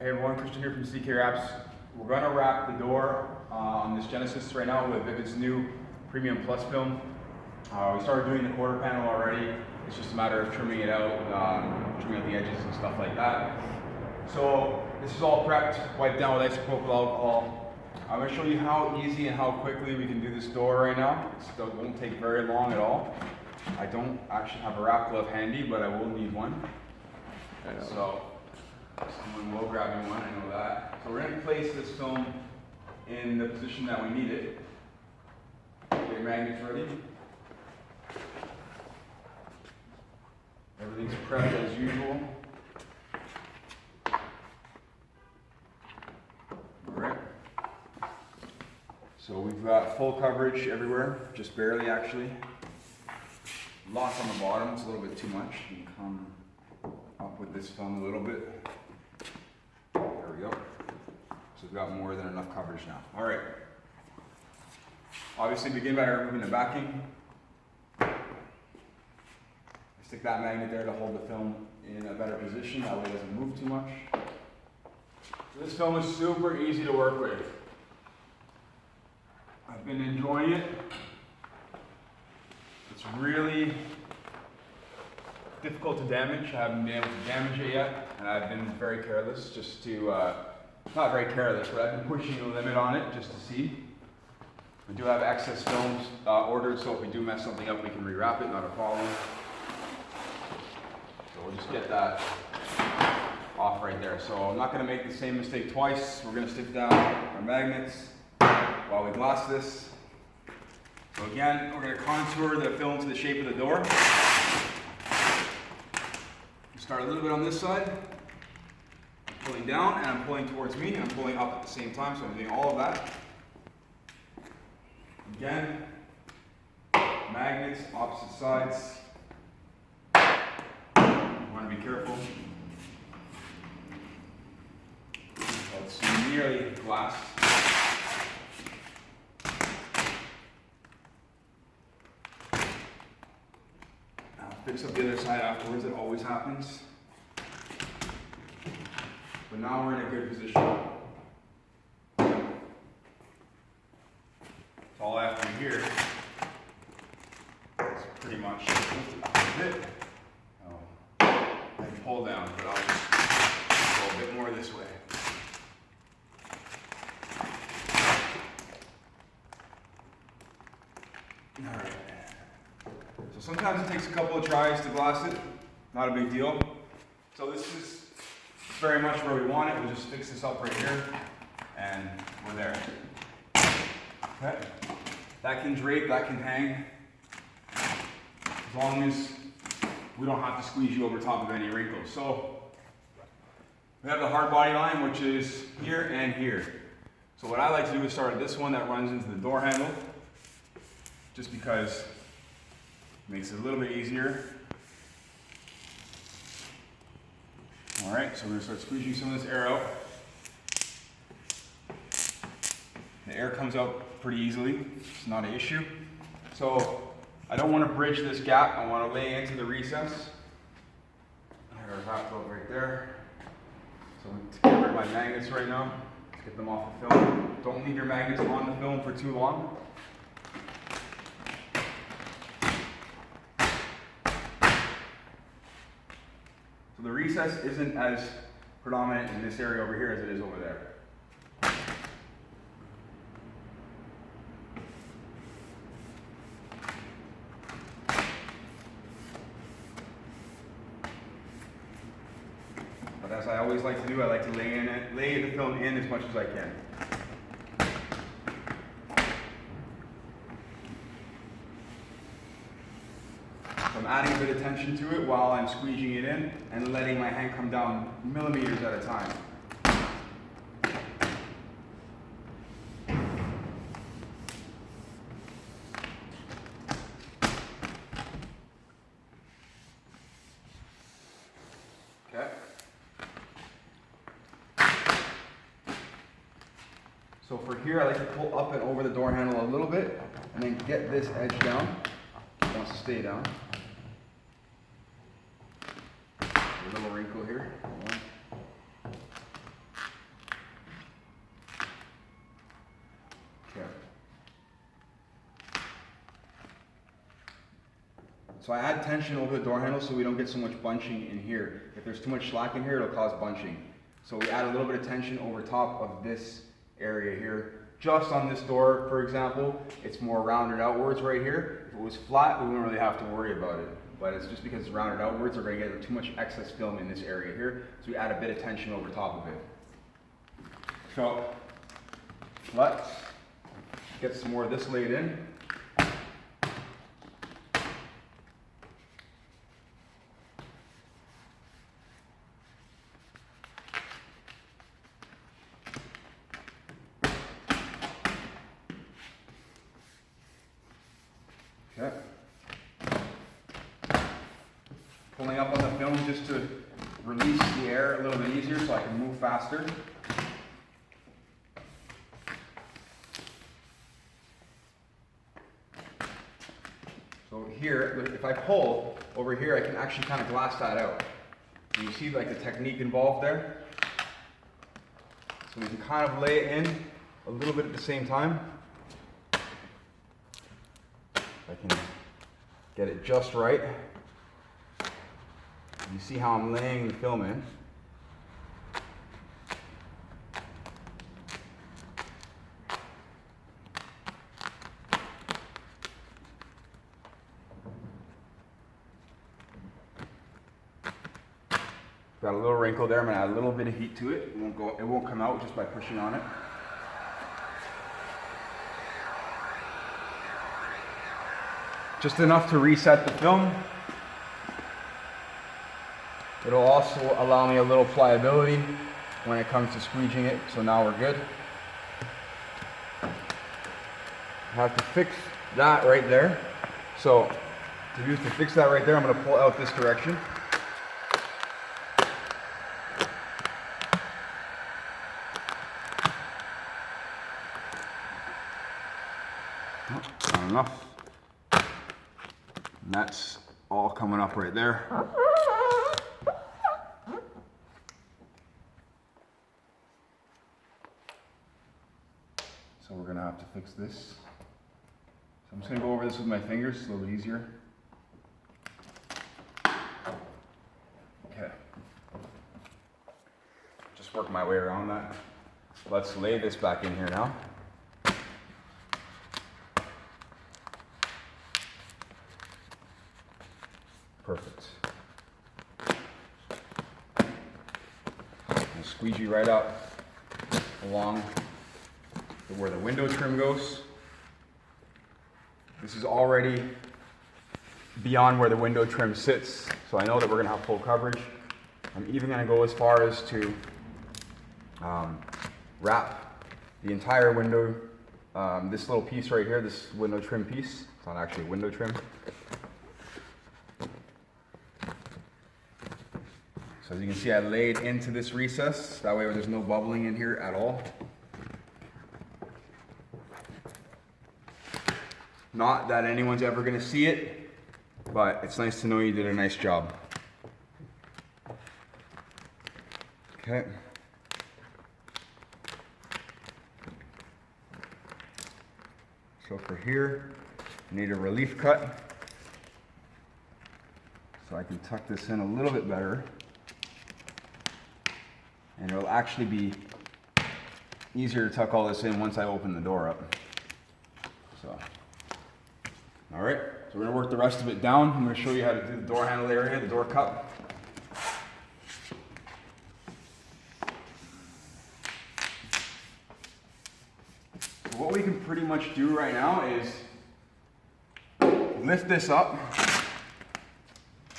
Hey everyone, Christian here from CK Wraps. We're going to wrap the door on this Genesis right now with Vvivid's new Premium Plus film. We started doing the quarter panel already. It's just a matter of trimming it out, trimming out the edges and stuff like that. So this is all prepped, wiped down with isopropyl alcohol. I'm going to show you how easy and how quickly we can do this door right now. It won't take very long at all. I don't actually have a wrap glove handy, but I will need one. So someone will grab me one, I know that. So we're going to place this film in the position that we need it. Get your magnets ready. Everything's prepped as usual. Alright. So we've got full coverage everywhere, just barely actually. Lots on the bottom, it's a little bit too much. You can come up with this film a little bit. There we go. So we've got more than enough coverage now. All right. Obviously begin by removing the backing. I stick that magnet there to hold the film in a better position, that way it doesn't move too much. So this film is super easy to work with. I've been enjoying it. It's really difficult to damage. I haven't been able to damage it yet, and I've been very careless just to, not very careless, but I've been pushing the limit on it just to see. We do have excess films ordered, so if we do mess something up, we can rewrap it, not a problem. So we'll just get that off right there. So I'm not going to make the same mistake twice. We're going to stick down our magnets while we glass this. So again, we're going to contour the film to the shape of the door. Start a little bit on this side, I'm pulling down and I'm pulling towards me and I'm pulling up at the same time, so I'm doing all of that. Again, magnets, opposite sides. You want to be careful. It's nearly glass. Fix up the other side afterwards, it always happens. But now we're in a good position. So all I have to do here is pretty much lift it up a bit. I can pull down, but I'll just go a bit more this way. All right. So sometimes it takes a couple of tries to glass it, not a big deal. So this is very much where we want it. We'll just fix this up right here, and we're there. Okay. That can drape, that can hang, as long as we don't have to squeeze you over top of any wrinkles. So we have the hard body line, which is here and here. So what I like to do is start at this one that runs into the door handle, just because makes it a little bit easier. All right, so we're gonna start squeezing some of this air out. The air comes out pretty easily, it's not an issue. So I don't want to bridge this gap, I want to lay into the recess. I got our wrap glove right there. So I'm going to get rid of my magnets right now. Let's get them off the film. Don't leave your magnets on the film for too long. So the recess isn't as predominant in this area over here as it is over there. But as I always like to do, I like to lay the film in as much as I can. I'm adding a bit of tension to it while I'm squeezing it in and letting my hand come down millimeters at a time. Okay. So for here, I like to pull up and over the door handle a little bit and then get this edge down. It wants to stay down. A little wrinkle here. So I add tension over the door handle so we don't get so much bunching in here. If there's too much slack in here, it'll cause bunching. So we add a little bit of tension over top of this area here. Just on this door, for example, it's more rounded outwards right here. If it was flat, we wouldn't really have to worry about it. But it's just because it's rounded outwards, we're going to get too much excess film in this area here. So we add a bit of tension over top of it. So let's get some more of this laid in. Okay. Pulling up on the film just to release the air a little bit easier so I can move faster. So here, if I pull over here, I can actually kind of glass that out. And you see like the technique involved there? So we can kind of lay it in a little bit at the same time. I can get it just right. You see how I'm laying the film in. Got a little wrinkle there. I'm gonna add a little bit of heat to it. It won't come out just by pushing on it. Just enough to reset the film. It'll also allow me a little pliability when it comes to squeegeeing it, so now we're good. I have to fix that right there. So to fix that right there, I'm going to pull out this direction. Oh, not enough. And that's all coming up right there. So we're gonna have to fix this. So I'm just gonna go over this with my fingers, it's a little bit easier. Okay. Just work my way around that. Let's lay this back in here now. Perfect. And squeegee right up along where the window trim goes. This is already beyond where the window trim sits, so I know that we're gonna have full coverage. I'm even gonna go as far as to wrap the entire window, this little piece right here, this window trim piece. It's not actually a window trim. So as you can see, I laid into this recess. That way there's no bubbling in here at all. Not that anyone's ever gonna see it, but it's nice to know you did a nice job. Okay. So for here, I need a relief cut. So I can tuck this in a little bit better. And it'll actually be easier to tuck all this in once I open the door up. So, all right, so we're gonna work the rest of it down. I'm gonna show you how to do the door handle area, the door cup. So what we can pretty much do right now is lift this up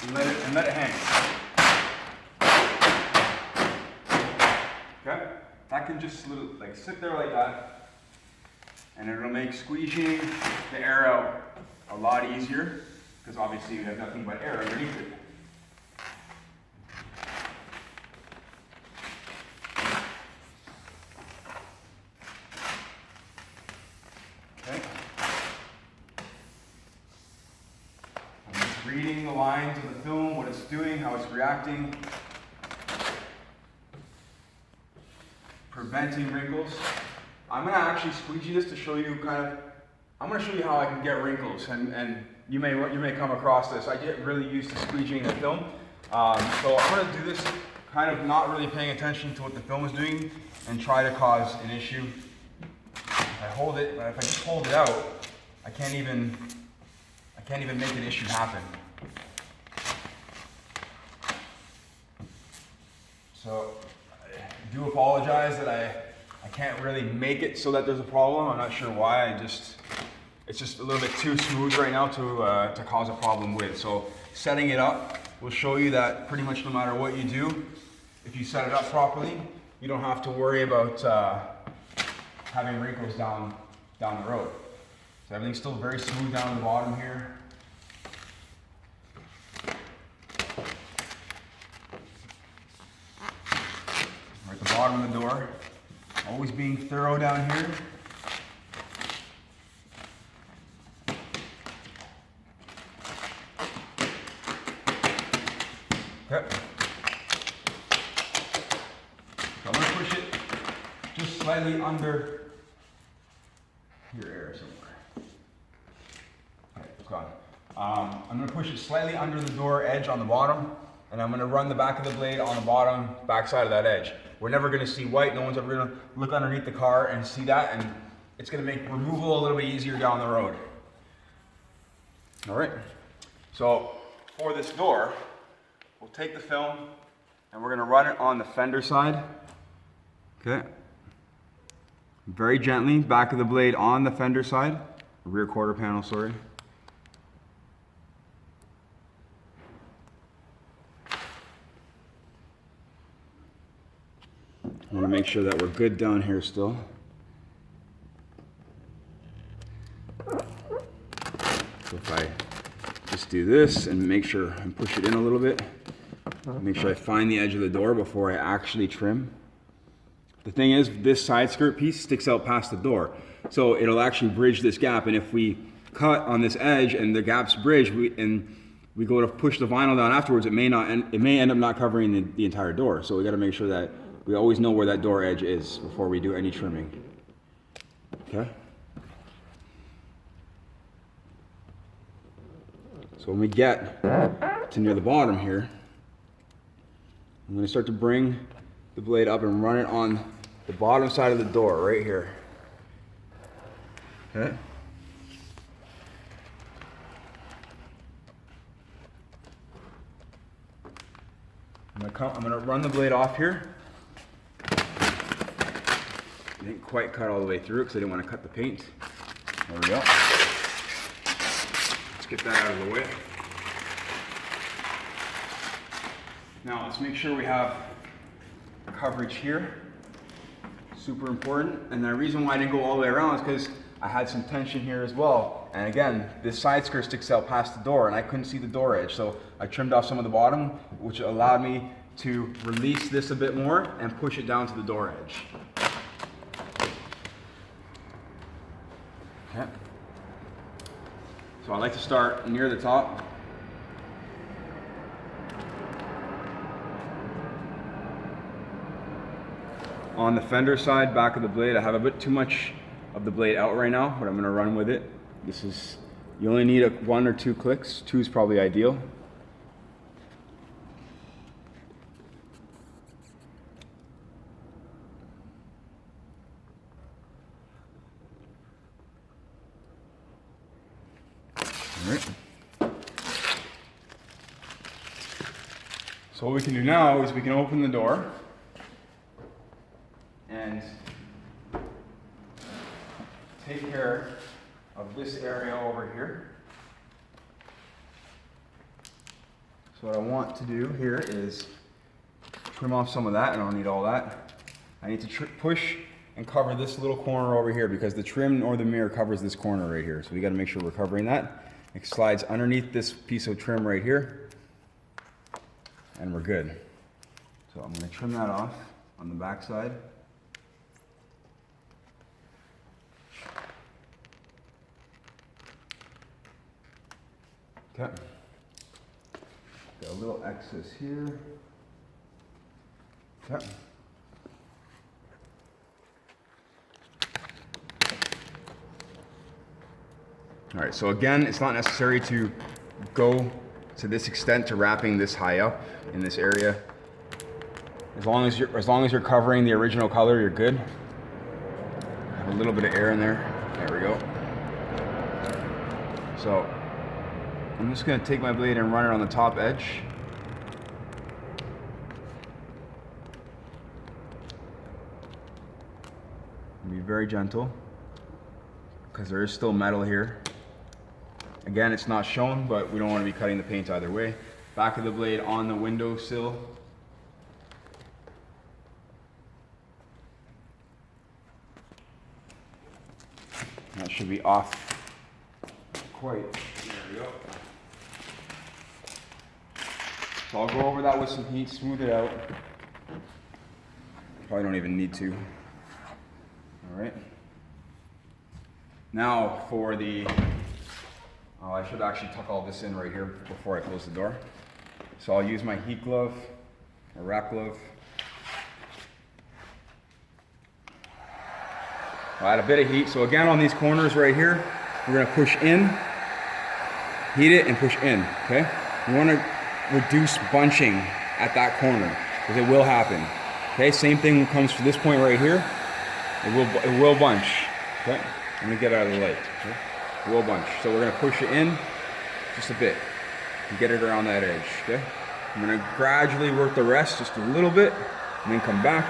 and let it hang. Okay, that can just like sit there like that, and it'll make squeegeeing the air out a lot easier, because obviously you have nothing but air underneath it. Okay. I'm just reading the lines of the film, what it's doing, how it's reacting. Preventing wrinkles. I'm gonna actually squeegee this to show you I'm gonna show you how I can get wrinkles and you may come across this. I get really used to squeegeeing the film. So I'm going to do this kind of not really paying attention to what the film is doing and try to cause an issue. I hold it, but if I just hold it out, I can't even make an issue happen. So I do apologize that I can't really make it so that there's a problem. I'm not sure why. It's just a little bit too smooth right now to cause a problem with. So setting it up will show you that pretty much no matter what you do, if you set it up properly, you don't have to worry about having wrinkles down the road. So everything's still very smooth down the bottom here. We're at the bottom of the door. Always being thorough down here. Okay. So I'm going to push it just slightly under your air somewhere. Okay, it's gone. I'm going to push it slightly under the door edge on the bottom, and I'm going to run the back of the blade on the bottom back side of that edge. We're never going to see white. No one's ever going to look underneath the car and see that, and it's going to make removal a little bit easier down the road. All right. So for this door, we'll take the film and we're going to run it on the fender side. Okay. Very gently, back of the blade on the fender side, rear quarter panel, sorry. I want to make sure that we're good down here still. So if I just do this and make sure and push it in a little bit, make sure I find the edge of the door before I actually trim. The thing is, this side skirt piece sticks out past the door, so it'll actually bridge this gap, and if we cut on this edge and the gap's bridged and we go to push the vinyl down afterwards, it may end up not covering the entire door. So we got to make sure that we always know where that door edge is before we do any trimming. Okay? So when we get to near the bottom here, I'm going to start to bring the blade up and run it on the bottom side of the door right here. Okay? I'm going to run the blade off here. I didn't quite cut all the way through because I didn't want to cut the paint. There we go. Let's get that out of the way. Now let's make sure we have coverage here. Super important. And the reason why I didn't go all the way around is because I had some tension here as well. And again, this side skirt sticks out past the door and I couldn't see the door edge. So I trimmed off some of the bottom, which allowed me to release this a bit more and push it down to the door edge. Okay. So I like to start near the top. On the fender side, back of the blade, I have a bit too much of the blade out right now, but I'm going to run with it. You only need 1 or 2 clicks. 2 is probably ideal. All right. So what we can do now is we can open the door and take care of this area over here. So what I want to do here is trim off some of that. I don't need all that. I need to push and cover this little corner over here because the trim or the mirror covers this corner right here. So we got to make sure we're covering that. It slides underneath this piece of trim right here and we're good. So I'm going to trim that off on the back side. Okay. Got a little excess here. Okay. All right, so again, it's not necessary to go to this extent to wrapping this high up in this area. As long as you're covering the original color, you're good. Have a little bit of air in there. There we go. So I'm just gonna take my blade and run it on the top edge. Be very gentle, because there is still metal here. Again, it's not shown, but we don't want to be cutting the paint either way. Back of the blade on the windowsill. That should be off quite. There we go. So I'll go over that with some heat, smooth it out. Probably don't even need to. All right. Now for the, I should actually tuck all this in right here before I close the door. So I'll use my heat glove, a wrap glove. I'll add a bit of heat. So again, on these corners right here, we're gonna push in, heat it and push in, okay? We wanna reduce bunching at that corner, because it will happen. Okay, same thing comes to this point right here. It will bunch. Okay, let me get out of the light. Okay? It will bunch. So we're gonna push it in just a bit and get it around that edge. Okay, I'm gonna gradually work the rest just a little bit, and then come back.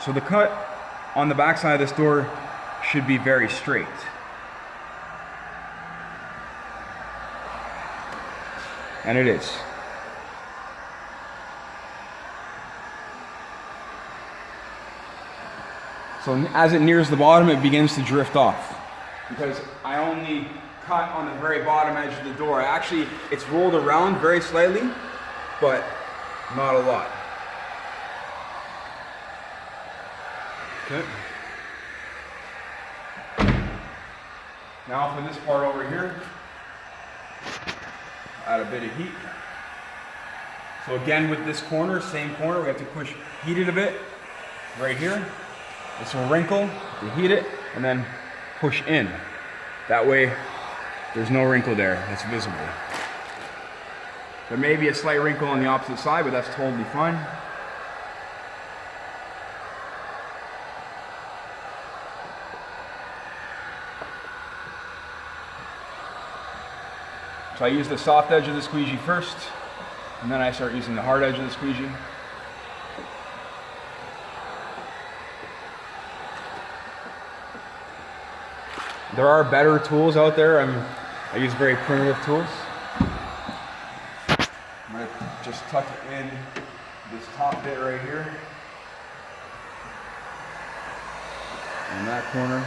So the cut on the back side of this door should be very straight. And it is. So as it nears the bottom, it begins to drift off. Because I only cut on the very bottom edge of the door. It's rolled around very slightly, but not a lot. Okay. Now for this part over here, add a bit of heat. So again, with this corner, same corner, we have to heat it a bit right here. This will wrinkle, we heat it, and then push in. That way, there's no wrinkle there that's visible. There may be a slight wrinkle on the opposite side, but that's totally fine. So I use the soft edge of the squeegee first, and then I start using the hard edge of the squeegee. There are better tools out there. I use very primitive tools. I'm going to just tuck it in this top bit right here. In that corner.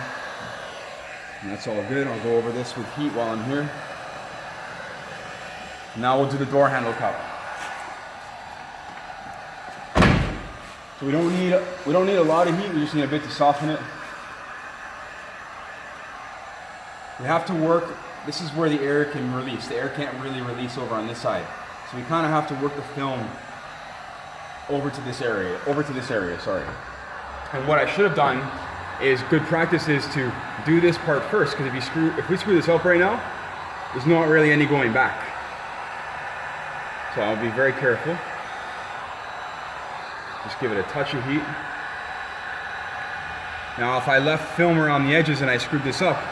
And that's all good. I'll go over this with heat while I'm here. Now we'll do the door handle cup. So we don't need a lot of heat, we just need a bit to soften it. We have to work, this is where the air can release. The air can't really release over on this side. So we kind of have to work the film over to this area, sorry. And what I should have done is, good practice is to do this part first, because if we screw this up right now, there's not really any going back. So I'll be very careful. Just give it a touch of heat. Now if I left film around the edges and I screwed this up,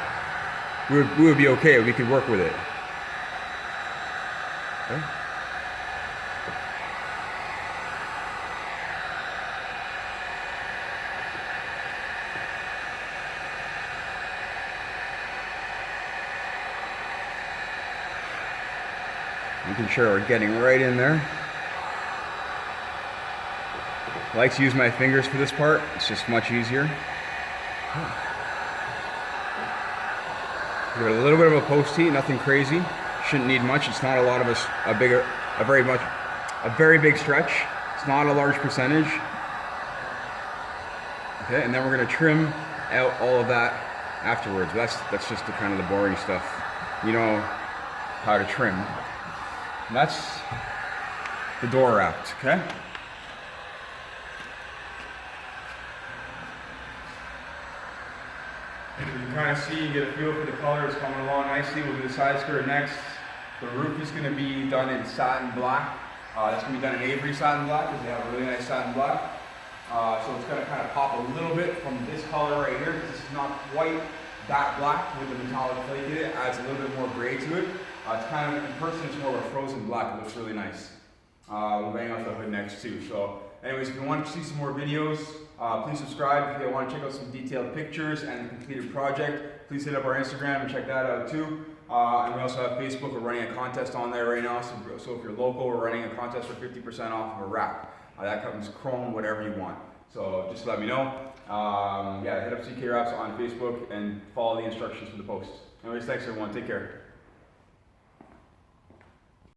we would be okay, we could work with it. Okay. Making sure we're getting right in there. I like to use my fingers for this part, it's just much easier. Give it a little bit of a post heat, nothing crazy. Shouldn't need much. It's not a lot of a very big stretch. It's not a large percentage. Okay, and then we're gonna trim out all of that afterwards. That's just the kind of the boring stuff. You know how to trim. And that's the door wrapped. Okay. kind of see, get a feel for the color. It's coming along nicely. We'll do the side skirt next. The roof is going to be done in satin black. That's going to be done in Avery satin black because they have a really nice satin black. So it's going to kind of pop a little bit from this color right here because this is not quite that black with the metallic flake in it. It adds a little bit more gray to it. It's kind of, in person, it's more of a frozen black. It looks really nice. We'll bang out the hood next too. So anyways, if you want to see some more videos, please subscribe. If you want to check out some detailed pictures and the completed project, please hit up our Instagram and check that out too. And we also have Facebook. We're running a contest on there right now. So if you're local, we're running a contest for 50% off of a wrap. That comes chrome, whatever you want. So just let me know. Yeah, hit up CK Wraps on Facebook and follow the instructions for the post. Anyways, thanks everyone. Take care.